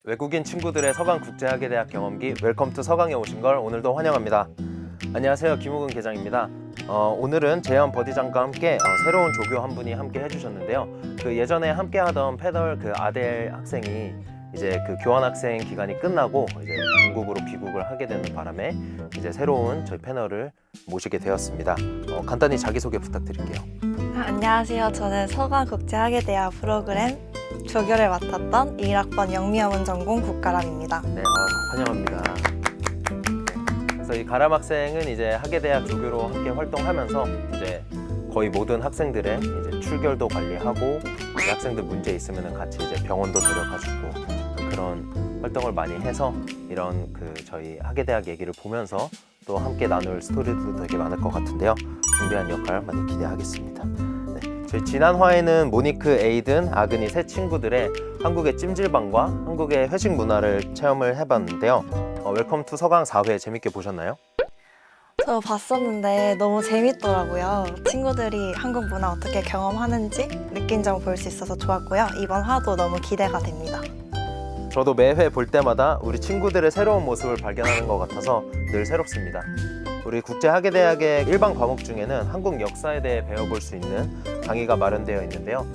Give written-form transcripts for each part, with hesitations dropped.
외국인 친구들의 서강국제학예대학 경험기 웰컴 투 서강에 오신 걸 오늘도 환영합니다. 안녕하세요, 김우근 계장입니다. 오늘은 재현 버디장과 함께 새로운 조교 한 분이 함께 해주셨는데요. 그 예전에 함께 하던 패널 그 아델 학생이 이제 그 교환학생 기간이 끝나고 이제 본국으로 귀국을 하게 되는 바람에 이제 새로운 저희 패널을 모시게 되었습니다. 간단히 자기소개 부탁드릴게요. 안녕하세요. 저는 서강국제학예대학 프로그램 조교를 맡았던 1학번 영미어문 전공 국가람입니다. 네, 환영합니다. 그래서 이 가람 학생은 이제 학예대학 조교로 함께 활동하면서 이제 거의 모든 학생들의 이제 출결도 관리하고 학생들 문제 있으면 같이 이제 병원도 데려가주고 그런 활동을 많이 해서 이런 그 저희 학예대학 얘기를 보면서 또 함께 나눌 스토리도 되게 많을 것 같은데요. 중대한 역할 많이 기대하겠습니다. 네, 저희 지난 화에는 모니크, 에이든, 아그니 세 친구들의 한국의 찜질방과 한국의 회식 문화를 체험을 해봤는데요. 웰컴 투 서강 4회 재밌게 보셨나요? 저 봤었는데 너무 재밌더라고요. 친구들이 한국 문화 어떻게 경험하는지 느낀 점 볼 수 있어서 좋았고요. 이번 화도 너무 기대가 됩니다. 저도 매회 볼 때마다 우리 친구들의 새로운 모습을 발견하는 것 같아서 늘 새롭습니다. 우리 국제학예대학의 일반 과목 중에는 한국 역사에 대해 배워볼 수 있는 강의가 마련되어 있는데요.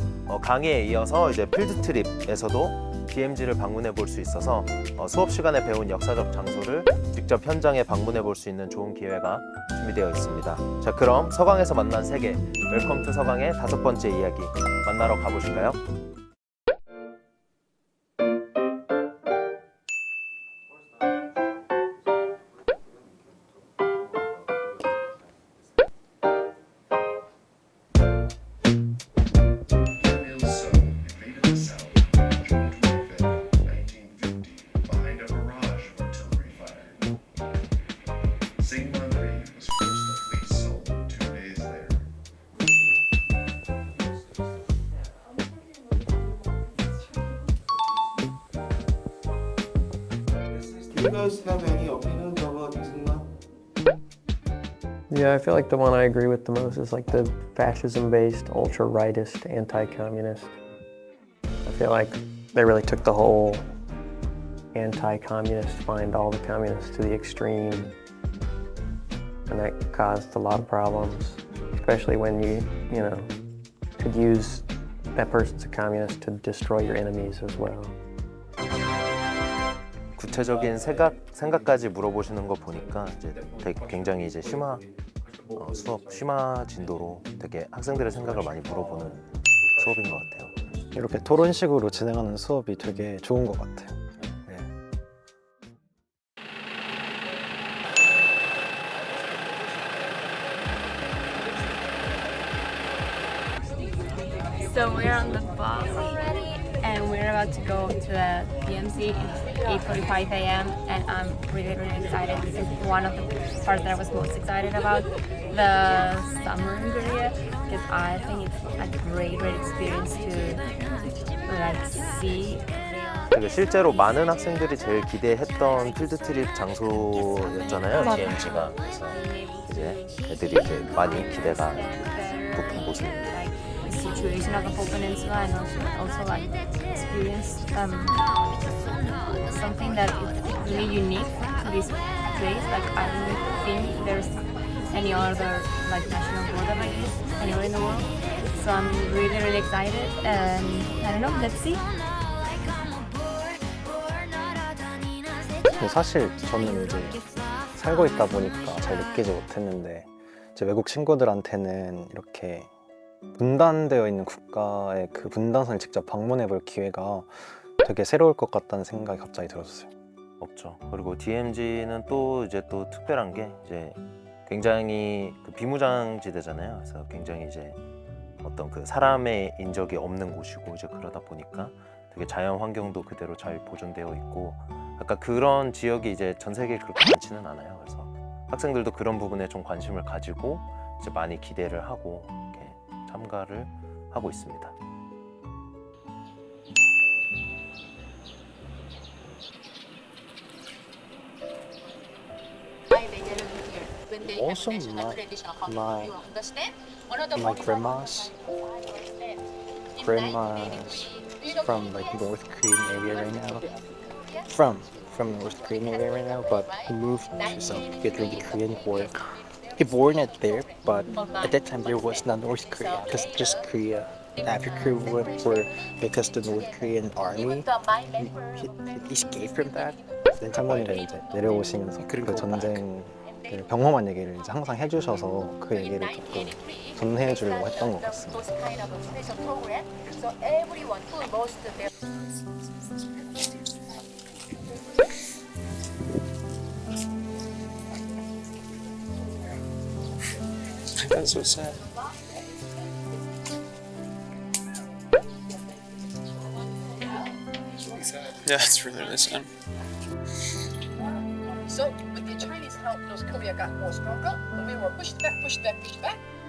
강의에 이어서 이제 필드 트립에서도 DMZ를 방문해 볼 수 있어서 수업 시간에 배운 역사적 장소를 직접 현장에 방문해 볼 수 있는 좋은 기회가 준비되어 있습니다. 자, 그럼 서강에서 만난 세계 웰컴 투 서강의 5번째 이야기 만나러 가보실까요? Do you guys have any opinions about Islam? Yeah, I feel like the one I agree with the most is like the fascism-based, ultra-rightist, anti-communist. I feel like they really took the whole anti-communist, find all the communists to the extreme, and that caused a lot of problems, especially when you could use that person's a communist to destroy your enemies as well. 구체적인 생각까지 물어보시는 거 보니까 이제 되게 굉장히 이제 수업 심화 진도로 되게 학생들의 생각을 많이 물어보는 수업인 것 같아요. 이렇게 토론식으로 진행하는 수업이 되게 좋은 것 같아요. 네. So we're on the bus already and we're about to go to the DMZ. It's 8:45 a.m. and I'm really excited. This is one of the parts that I was most excited about, the summer period, because I think it's a great experience to like see. 되게 실제로 많은 학생들이 제일 기대했던 필드 트립 장소였잖아요, 맞아요. DMZ가. 그래서 이제 애들이 이제 많이 기대가 높은 곳입니다. The situation of the whole peninsula and also like experience something that is really unique to this place. Like I don't think there's any other like national border like this anywhere in the world. So I'm really excited and I don't know, let's see. 사실 저는 이제 살고 있다 보니까 잘 느끼지 못했는데 제 외국 친구들한테는 이렇게 분단되어 있는 국가의 그 분단선을 직접 방문해 볼 기회가 되게 새로울 것 같다는 생각이 갑자기 들었어요. 없죠. 그리고 DMZ는 또 이제 또 특별한 게 이제 굉장히 그 비무장지대잖아요. 그래서 굉장히 이제 어떤 그 사람의 인적이 없는 곳이고 이제 그러다 보니까 되게 자연 환경도 그대로 잘 보존되어 있고 약간 그런 지역이 이제 전 세계에 그렇게 많지는 않아요. 그래서 학생들도 그런 부분에 좀 관심을 가지고 이제 많이 기대를 하고 이렇게 참가를 하고 있습니다. Also, my grandma's from like North Korean area right now. from North Korea right now, but he moved to South Korea during the Korean War. He born it there, but at that time there was not North Korea, because just Korea. After Korea War, because the North Korean army he escaped from that. 네, 장모님이 이제 내려오시면서 그 전쟁 그 경험한 얘기를 이제 항상 해주셔서 그 얘기를 조금 전해주려고 했던 것 같습니다. That's so sad. Yeah, it's really sad. So, with the Chinese help, North Korea got more stronger, and we were pushed back.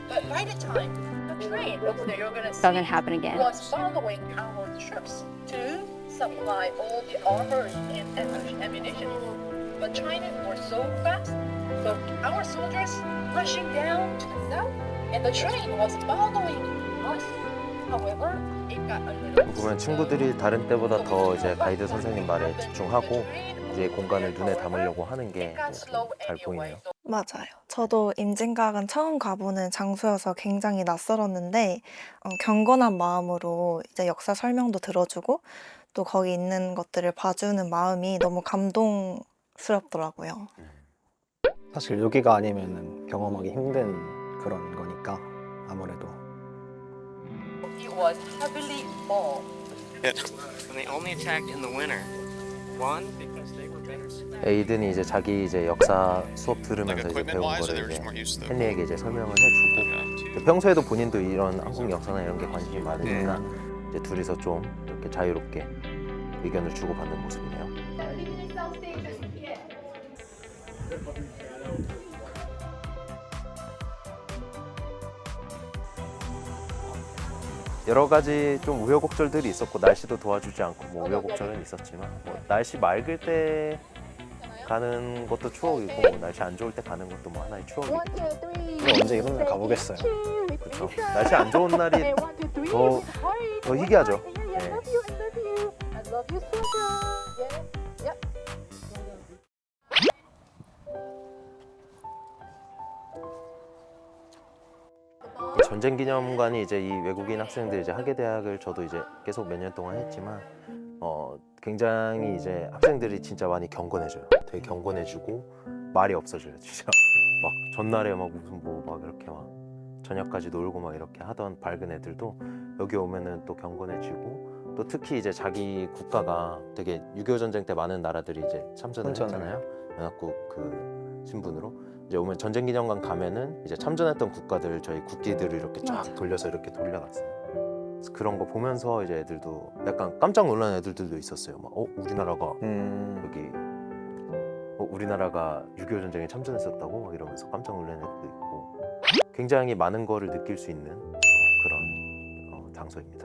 But by the time the train over there, you're gonna see, Doesn't happen again. was following our troops to supply all the armor and ammunition. But China were so fast, so our soldiers rushing down to the south, and the train was following us. However, it got a little. 보면 친구들이 다른 때보다 더 이제 가이드 선생님 말에 집중하고 이제 공간을 눈에 담으려고 하는 게 잘 보이네요. 맞아요. 저도 임진각은 처음 가보는 장소여서 굉장히 낯설었는데 경건한 마음으로 이제 역사 설명도 들어주고 또 거기 있는 것들을 봐주는 마음이 너무 감동스럽더라고요. 사실 여기가 아니면은 경험하기 힘든 그런 거니까 아무래도. It was heavily bombed. And they only attacked in the winter. One, because they were better. 에이든이 이제 자기 이제 역사 수업 들으면서 이제 배운 거를 이제 헨리에게 이제 설명을 해주고 평소에도 본인도 이런 한국 역사나 이런 게 관심이 많으니까 이제 둘이서 좀 이렇게 자유롭게 의견을 주고받는 모습이네요. 여러 가지 좀 우여곡절들이 있었고 날씨도 도와주지 않고 뭐 우여곡절은 있었지만 뭐 날씨 맑을 때 가는 것도 추억이고 날씨 안 좋을 때 가는 것도 뭐 하나의 추억이고 언제 이런 날 가보겠어요. 그렇죠. 날씨 안 좋은 날이 더 희귀하죠. 네. 전쟁기념관이 이제 이 외국인 학생들 이제 하계대학을 저도 이제 계속 몇 년 동안 했지만 굉장히 이제 학생들이 진짜 많이 경건해져요. 되게 경건해지고 말이 없어져요. 진짜 막 전날에 막 무슨 뭐 막 이렇게 막 저녁까지 놀고 막 이렇게 하던 밝은 애들도 여기 오면은 또 경건해지고 또 특히 이제 자기 국가가 되게 6.25 전쟁 때 많은 나라들이 이제 참전을 했잖아요. 연합국 그 신분으로 이제 오면 전쟁기념관 가면은 이제 참전했던 국가들 저희 국기들을 이렇게 쫙 돌려서 이렇게 돌려놨어요. 그래서 그런 거 보면서 이제 애들도 약간 깜짝 놀란 애들도 있었어요. 막 우리나라가 여기 우리나라가 6.25 전쟁에 참전했었다고 막 이러면서 깜짝 놀란 애들도 있고 굉장히 많은 거를 느낄 수 있는 그런 장소입니다.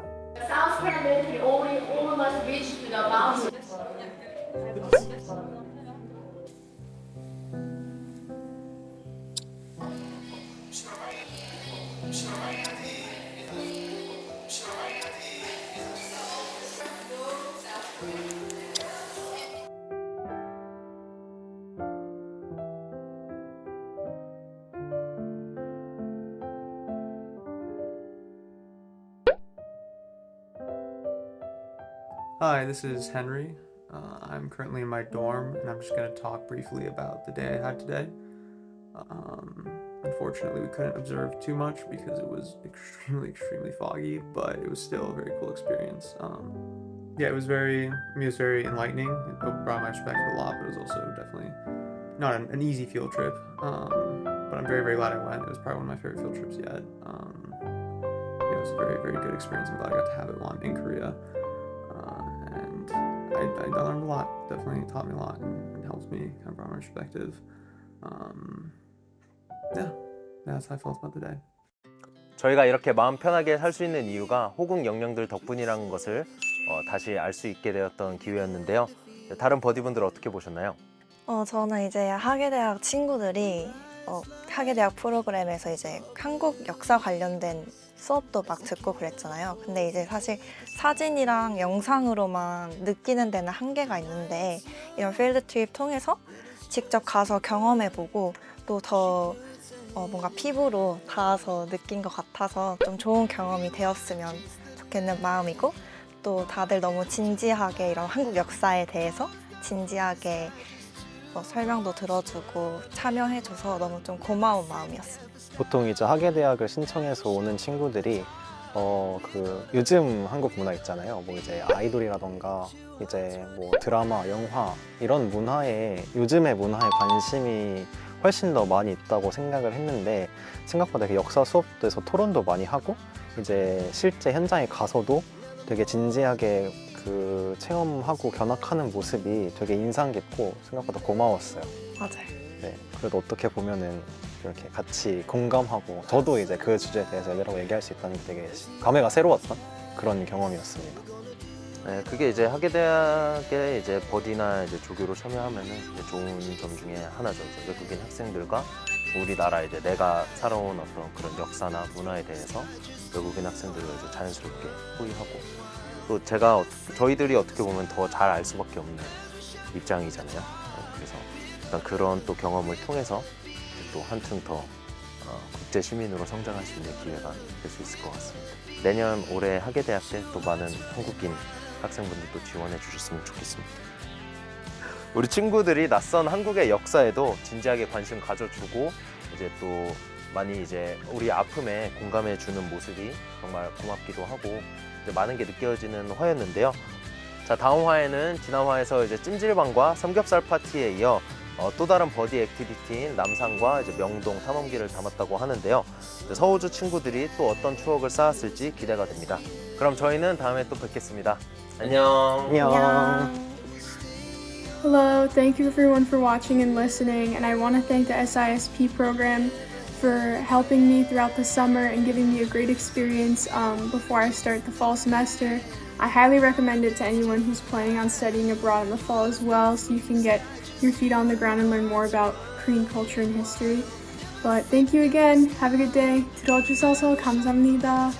Hi, this is Henry. I'm currently in my dorm, and I'm just going to talk briefly about the day I had today. Unfortunately, we couldn't observe too much because it was extremely foggy, but it was still a very cool experience. Yeah, it was very enlightening. It brought my perspective a lot, but it was also definitely not an easy field trip. But I'm very glad I went. It was probably one of my favorite field trips yet. It was a very good experience. I'm glad I got to have it while I'm in Korea. And I learned a lot. Definitely taught me a lot and helped me kind of broaden my perspective. Yeah, that's how I felt about the day. 저희가 이렇게 마음 편하게 살 수 있는 이유가 호국 영령들 덕분이라는 것을 다시 알 수 있게 되었던 기회였는데요. 다른 버디분들 어떻게 보셨나요? 저는 이제 하계대학 친구들이 하계대학 프로그램에서 이제 한국 역사 관련된 수업도 막 듣고 그랬잖아요. 근데 이제 사실 사진이랑 영상으로만 느끼는 데는 한계가 있는데 이런 필드 트립 통해서 직접 가서 경험해보고 또 더 뭔가 피부로 닿아서 느낀 것 같아서 좀 좋은 경험이 되었으면 좋겠는 마음이고 또 다들 너무 진지하게 이런 한국 역사에 대해서 진지하게 설명도 들어주고 참여해줘서 너무 좀 고마운 마음이었어요. 보통 이제 하계대학을 신청해서 오는 친구들이 그 요즘 한국 문화 있잖아요. 뭐 이제 아이돌이라던가 이제 뭐 드라마, 영화 이런 문화에 요즘의 문화에 관심이 훨씬 더 많이 있다고 생각을 했는데 생각보다 이렇게 역사 수업에서 토론도 많이 하고 이제 실제 현장에 가서도 되게 진지하게 그 체험하고 견학하는 모습이 되게 인상 깊고 생각보다 고마웠어요. 맞아요. 네, 그래도 어떻게 보면은 이렇게 같이 공감하고 저도 이제 그 주제에 대해서 얘들하고 얘기할 수 있다는 게 되게 감회가 새로웠던 그런 경험이었습니다. 네, 그게 이제 하계대학의 이제 버디나 이제 조교로 참여하면은 이제 좋은 점 중에 하나죠. 이제 외국인 학생들과 우리나라 이제 내가 살아온 어떤 그런 역사나 문화에 대해서 외국인 학생들을 이제 자연스럽게 호위하고 또 저희들이 어떻게 보면 더 잘 알 수밖에 없는 입장이잖아요. 그래서 일단 그런 또 경험을 통해서 또 한층 더 국제 시민으로 성장할 수 있는 기회가 될 수 있을 것 같습니다. 내년 올해 하계대학 때 또 많은 한국인 학생분들도 지원해 주셨으면 좋겠습니다. 우리 친구들이 낯선 한국의 역사에도 진지하게 관심 가져주고 이제 또 많이 이제 우리 아픔에 공감해 주는 모습이 정말 고맙기도 하고 이제 많은 게 느껴지는 화였는데요. 자, 다음 화에는 지난 화에서 이제 찜질방과 삼겹살 파티에 이어 또 다른 버디 액티비티인 남산과 이제 명동 탐험기를 담았다고 하는데요. 서우주 친구들이 또 어떤 추억을 쌓았을지 기대가 됩니다. 그럼 저희는 다음에 또 뵙겠습니다. 안녕. Hello, thank you everyone for watching and listening, and I want to thank the SISP program for helping me throughout the summer and giving me a great experience before I start the fall semester. I highly recommend it to anyone who's planning on studying abroad in the fall as well, so you can get your feet on the ground and learn more about Korean culture and history. But thank you again. Have a good day. 들어주셔서 감사합니다.